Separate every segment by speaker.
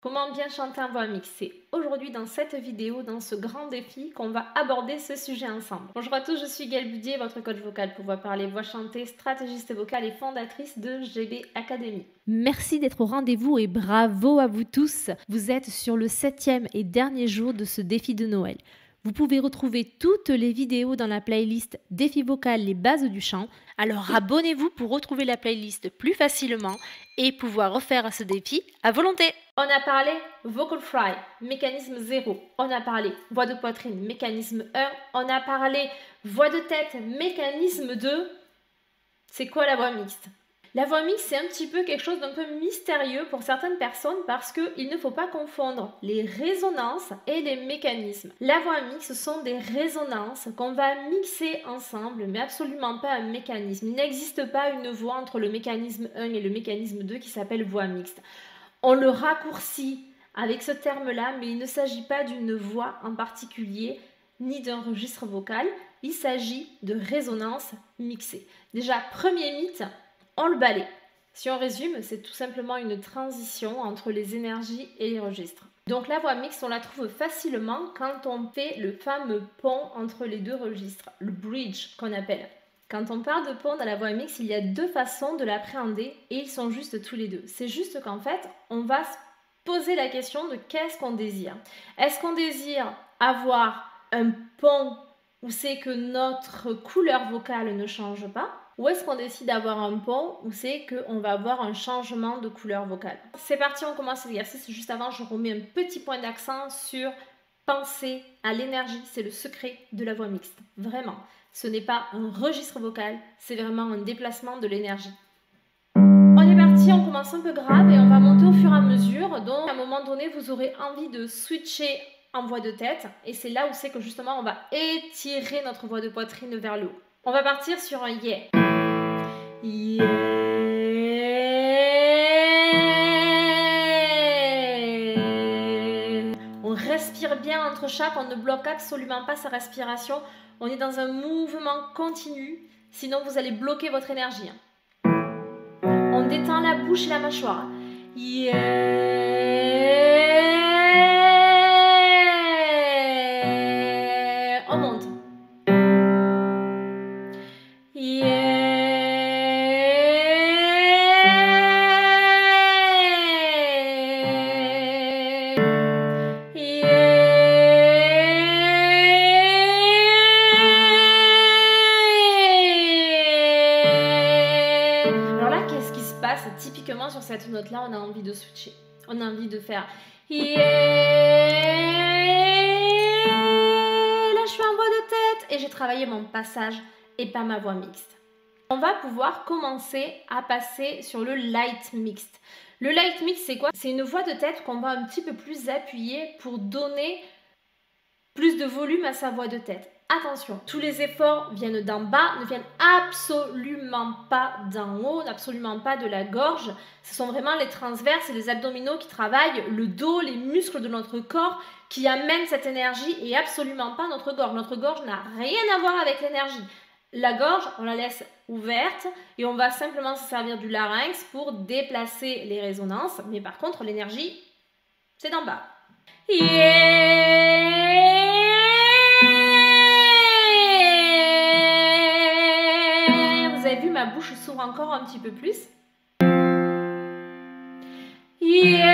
Speaker 1: Comment bien chanter en voix mixte? C'est aujourd'hui dans cette vidéo, dans ce grand défi, qu'on va aborder ce sujet ensemble. Bonjour à tous, je suis Gaëlle Budier, votre coach vocal pour voix parler, voix chantée, stratégiste vocale et fondatrice de GB Academy. Merci d'être au rendez-vous et bravo à vous tous. Vous êtes sur le 7e et dernier jour de ce défi de Noël. Vous pouvez retrouver toutes les vidéos dans la playlist Défi vocal, les bases du chant. Alors abonnez-vous pour retrouver la playlist plus facilement et pouvoir refaire ce défi à volonté. On a parlé vocal fry, mécanisme 0. On a parlé voix de poitrine, mécanisme 1. On a parlé voix de tête, mécanisme 2. C'est quoi la voix mixte? La voix mixte, c'est un petit peu quelque chose d'un peu mystérieux pour certaines personnes parce qu'il ne faut pas confondre les résonances et les mécanismes. La voix mixte, ce sont des résonances qu'on va mixer ensemble, mais absolument pas un mécanisme. Il n'existe pas une voix entre le mécanisme 1 et le mécanisme 2 qui s'appelle voix mixte. On le raccourcit avec ce terme-là, mais il ne s'agit pas d'une voix en particulier ni d'un registre vocal. Il s'agit de résonances mixées. Déjà, premier mythe, on le balaie. Si on résume, c'est tout simplement une transition entre les énergies et les registres. Donc la voix mixte, on la trouve facilement quand on fait le fameux pont entre les deux registres, le bridge qu'on appelle. Quand on parle de pont dans la voix mixte, il y a deux façons de l'appréhender et ils sont juste tous les deux. C'est juste qu'en fait, on va se poser la question de qu'est-ce qu'on désire. Est-ce qu'on désire avoir un pont où c'est que notre couleur vocale ne change pas? Ou est-ce qu'on décide d'avoir un pont où c'est qu'on va avoir un changement de couleur vocale? C'est parti, on commence l'exercice. Juste avant, je remets un petit point d'accent sur penser à l'énergie. C'est le secret de la voix mixte. Vraiment, ce n'est pas un registre vocal, c'est vraiment un déplacement de l'énergie. On est parti, on commence un peu grave et on va monter au fur et à mesure. Donc, à un moment donné, vous aurez envie de switcher en voix de tête. Et c'est là où c'est que justement, on va étirer notre voix de poitrine vers le haut. On va partir sur un yeah. Yeah. On respire bien entre chaque, on ne bloque absolument pas sa respiration. On est dans un mouvement continu, sinon vous allez bloquer votre énergie. On détend la bouche et la mâchoire. Yeah. On monte. Yeah. Typiquement sur cette note là on a envie de switcher, on a envie de faire yeah. Là je suis en voix de tête et j'ai travaillé mon passage et pas ma voix mixte. On va pouvoir commencer à passer sur le light mixte. Le light mixte c'est quoi? C'est une voix de tête qu'on va un petit peu plus appuyer pour donner plus de volume à sa voix de tête. Attention, tous les efforts viennent d'en bas, ne viennent absolument pas d'en haut, absolument pas de la gorge. Ce sont vraiment les transverses et les abdominaux qui travaillent, le dos, les muscles de notre corps qui amènent cette énergie et absolument pas notre gorge. Notre gorge n'a rien à voir avec l'énergie. La gorge, on la laisse ouverte et on va simplement se servir du larynx pour déplacer les résonances. Mais par contre, l'énergie, c'est d'en bas. Yeah. Ma bouche s'ouvre encore un petit peu plus. Yeah.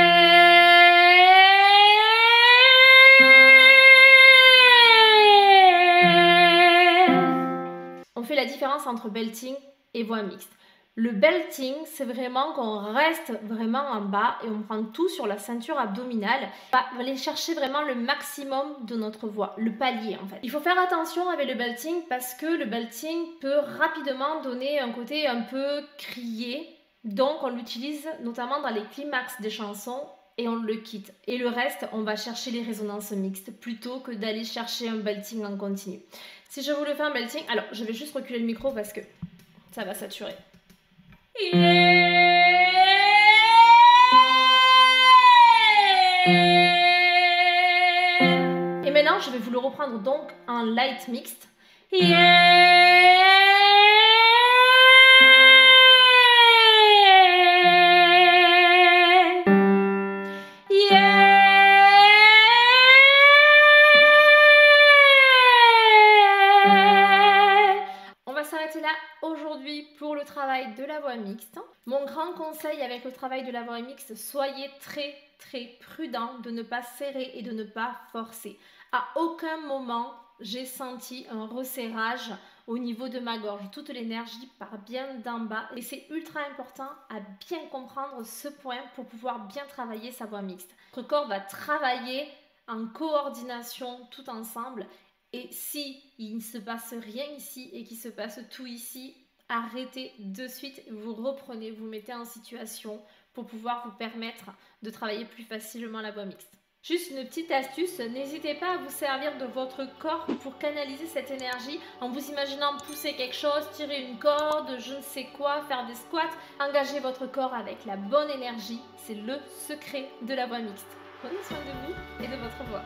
Speaker 1: On fait la différence entre belting et voix mixte. Le belting, c'est vraiment qu'on reste vraiment en bas et on prend tout sur la ceinture abdominale. On va aller chercher vraiment le maximum de notre voix, le palier en fait. Il faut faire attention avec le belting parce que le belting peut rapidement donner un côté un peu crié. Donc on l'utilise notamment dans les climax des chansons et on le quitte. Et le reste, on va chercher les résonances mixtes plutôt que d'aller chercher un belting en continu. Si je voulais faire un belting, alors je vais juste reculer le micro parce que ça va saturer. Yeah. Et maintenant, je vais vous le reprendre donc en light mixte. Yeah. Yeah. travail de la voix mixte. Mon grand conseil avec le travail de la voix mixte, soyez très prudent de ne pas serrer et de ne pas forcer. À aucun moment, j'ai senti un resserrage au niveau de ma gorge. Toute l'énergie part bien d'en bas et c'est ultra important à bien comprendre ce point pour pouvoir bien travailler sa voix mixte. Votre corps va travailler en coordination tout ensemble et si il ne se passe rien ici et qu'il se passe tout ici, arrêtez de suite, vous reprenez, vous mettez en situation pour pouvoir vous permettre de travailler plus facilement la voix mixte. Juste une petite astuce, n'hésitez pas à vous servir de votre corps pour canaliser cette énergie en vous imaginant pousser quelque chose, tirer une corde, je ne sais quoi, faire des squats. Engagez votre corps avec la bonne énergie, c'est le secret de la voix mixte. Prenez soin de vous et de votre voix.